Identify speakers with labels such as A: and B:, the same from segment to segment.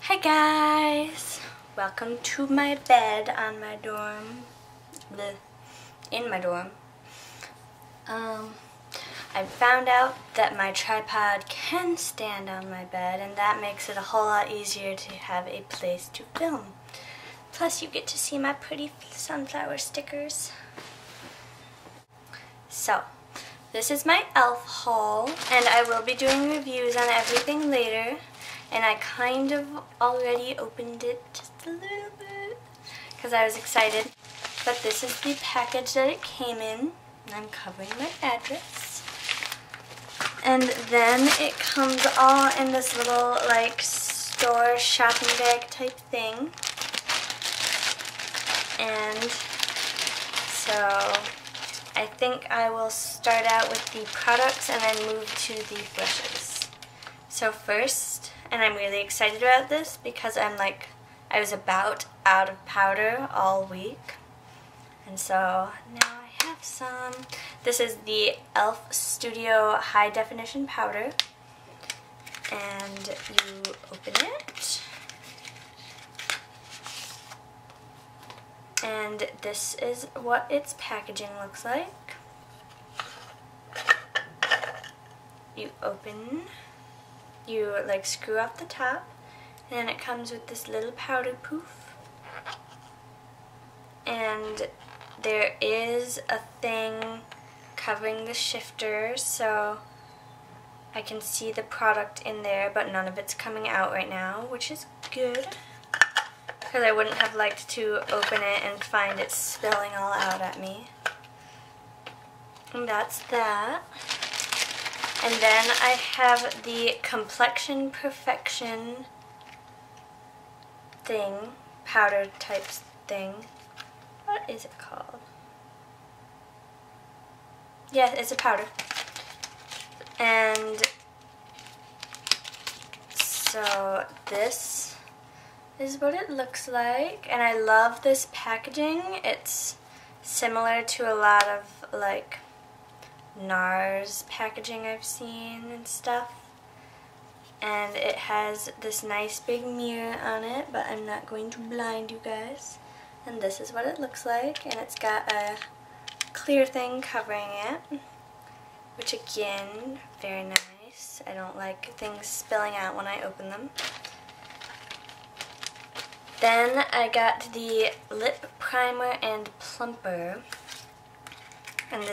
A: Hi guys! Welcome to my bed on my dorm. In my dorm. I found out that my tripod can stand on my bed, and that makes it a whole lot easier to have a place to film. Plus you get to see my pretty sunflower stickers. So, this is my E.L.F. haul, and I will be doing reviews on everything later. And I kind of already opened it just a little bit because I was excited. But this is the package that it came in. I'm covering my address. And then it comes all in this little like store shopping bag type thing. And so I think I will start out with the products and then move to the brushes. So first, and I'm really excited about this because I was about out of powder all week. And so now I have some. This is the E.L.F. Studio High Definition Powder. And you open it. And this is what its packaging looks like. You open. You like screw off the top, and then it comes with this little powder poof. And there is a thing covering the shifter, so I can see the product in there, but none of it's coming out right now, which is good, because I wouldn't have liked to open it and find it spilling all out at me. And that's that. And then I have the Complexion Perfection thing, powder type thing. What is it called? Yeah, it's a powder. And so this is what it looks like. And I love this packaging. It's similar to a lot of like NARS packaging I've seen and stuff, and it has this nice big mirror on it, but I'm not going to blind you guys. And this is what it looks like, and it's got a clear thing covering it, which again, very nice. I don't like things spilling out when I open them. Then I got the lip primer and plumper, and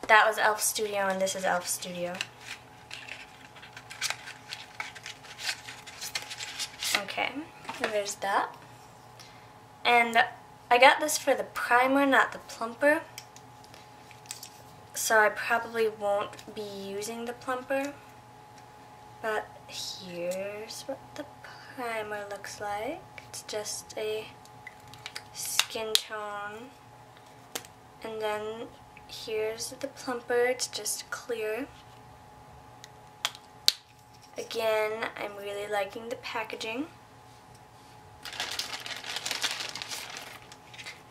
A: that was E.L.F. Studio, and this is E.L.F. Studio. Okay, and there's that. And I got this for the primer, not the plumper. So I probably won't be using the plumper. But here's what the primer looks like. It's just a skin tone. And then here's the plumper, it's just clear. Again, I'm really liking the packaging.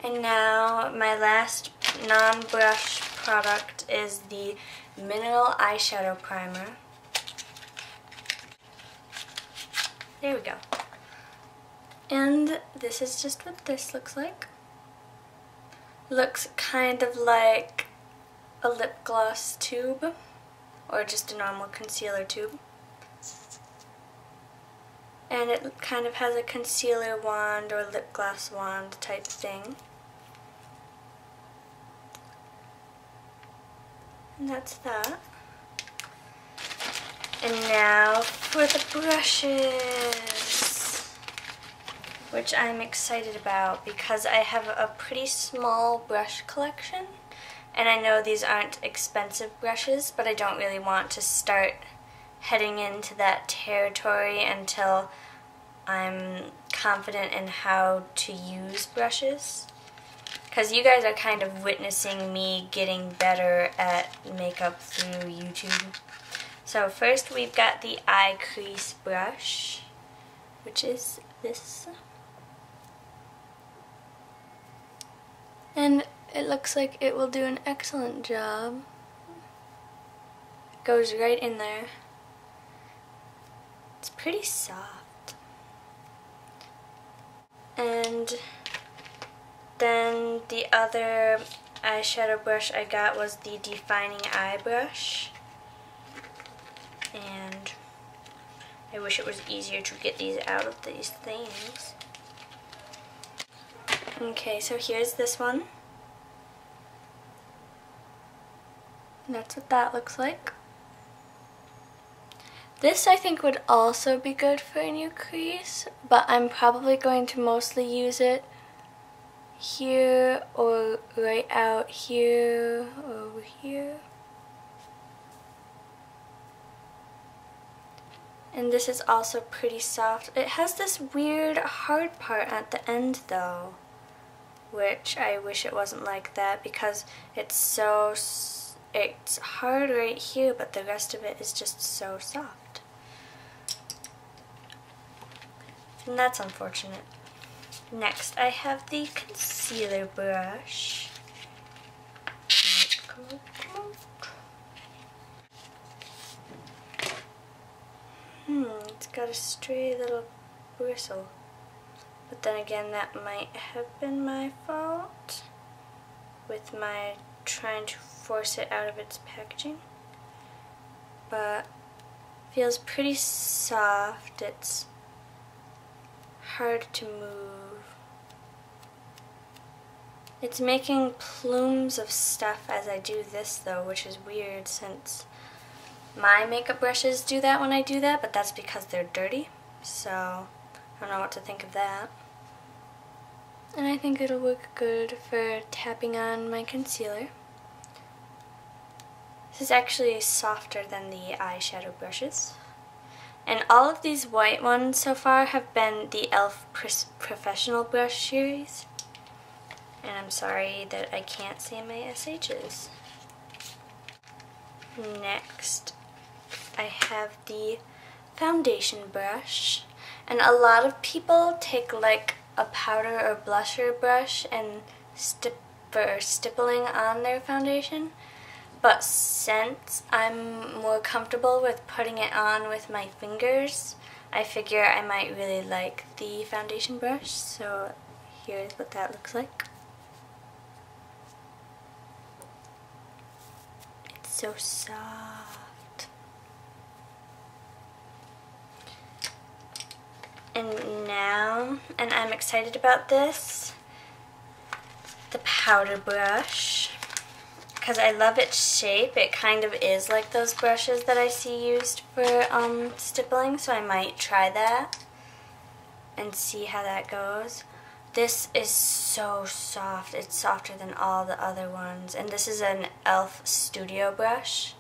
A: And now my last non-brush product is the Mineral Eyeshadow Primer. There we go. And this is just what this looks like. Looks kind of like a lip gloss tube, or just a normal concealer tube. And it kind of has a concealer wand or lip gloss wand type thing. And that's that. And now for the brushes, which I'm excited about because I have a pretty small brush collection. And I know these aren't expensive brushes, but I don't really want to start heading into that territory until I'm confident in how to use brushes. Because you guys are kind of witnessing me getting better at makeup through YouTube. So first we've got the eye crease brush, which is this. And it looks like it will do an excellent job. It goes right in there. It's pretty soft. And then the other eyeshadow brush I got was the Defining Eye brush. And I wish it was easier to get these out of these things. Okay, so here's this one. And that's what that looks like. This I think would also be good for a new crease, but I'm probably going to mostly use it here or right out here or over here. And this is also pretty soft. It has this weird hard part at the end though, which I wish it wasn't like that because it's hard right here, but the rest of it is just so soft. And that's unfortunate. Next, I have the concealer brush. Come on. It's got a stray little bristle. But then again, that might have been my fault with my trying to force it out of its packaging. But feels pretty soft. It's hard to move. It's making plumes of stuff as I do this though, which is weird since my makeup brushes do that when I do that, but that's because they're dirty. So I don't know what to think of that. And I think it'll work good for tapping on my concealer. This is actually softer than the eyeshadow brushes. And all of these white ones so far have been the E.L.F. Professional Brush series. And I'm sorry that I can't say my SHs. Next, I have the foundation brush. And a lot of people take like a powder or blusher brush and stippling on their foundation. But since I'm more comfortable with putting it on with my fingers, I figure I might really like the foundation brush. So here's what that looks like. It's so soft. And now, and I'm excited about this, the powder brush. Because I love its shape. It kind of is like those brushes that I see used for stippling, so I might try that and see how that goes. This is so soft. It's softer than all the other ones. And this is an E.L.F. Studio brush,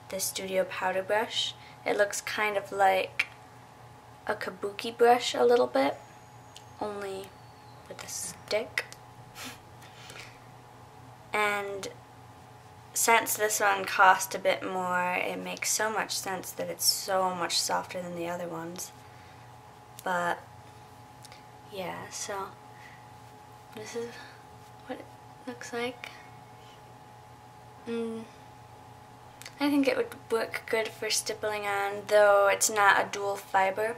A: the Studio Powder Brush. It looks kind of like a kabuki brush a little bit, only with a stick. And since this one cost a bit more, it makes so much sense that it's so much softer than the other ones. But yeah, so this is what it looks like. I think it would work good for stippling on, though it's not a dual fiber.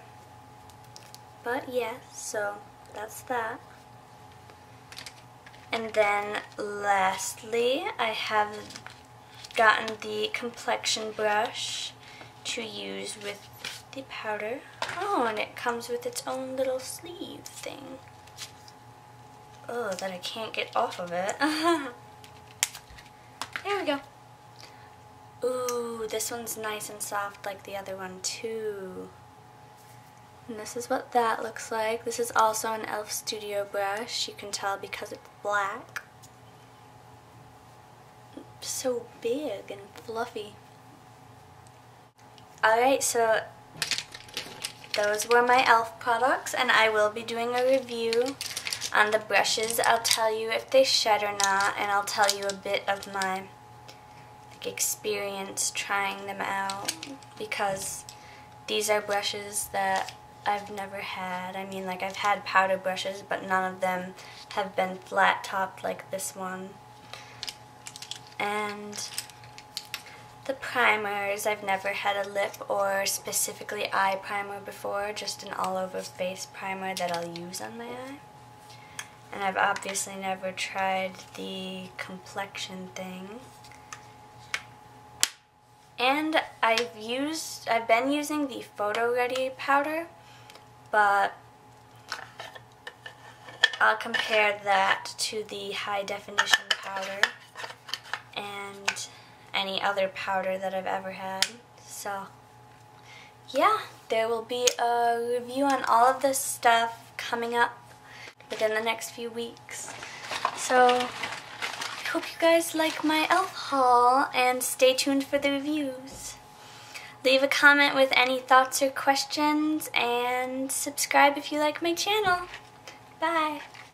A: But yeah, so that's that. And then lastly, I have gotten the complexion brush to use with the powder. Oh, and it comes with its own little sleeve thing. Oh, that I can't get off of it. There we go. Ooh, this one's nice and soft like the other one too. And this is what that looks like. This is also an E.L.F. Studio brush. You can tell because it's black. It's so big and fluffy. Alright, so those were my E.L.F. products, and I will be doing a review on the brushes. I'll tell you if they shed or not, and I'll tell you a bit of my experience trying them out, because these are brushes that I've never had. I mean, like, I've had powder brushes, but none of them have been flat topped like this one. And the primers, I've never had a lip or specifically eye primer before, just an all over face primer that I'll use on my eye. And I've obviously never tried the complexion thing. And I've been using the Photo Ready powder, but I'll compare that to the high definition powder and any other powder that I've ever had. So yeah, there will be a review on all of this stuff coming up within the next few weeks. So I hope you guys like my e.L.F. haul, and stay tuned for the reviews. Leave a comment with any thoughts or questions, and subscribe if you like my channel. Bye!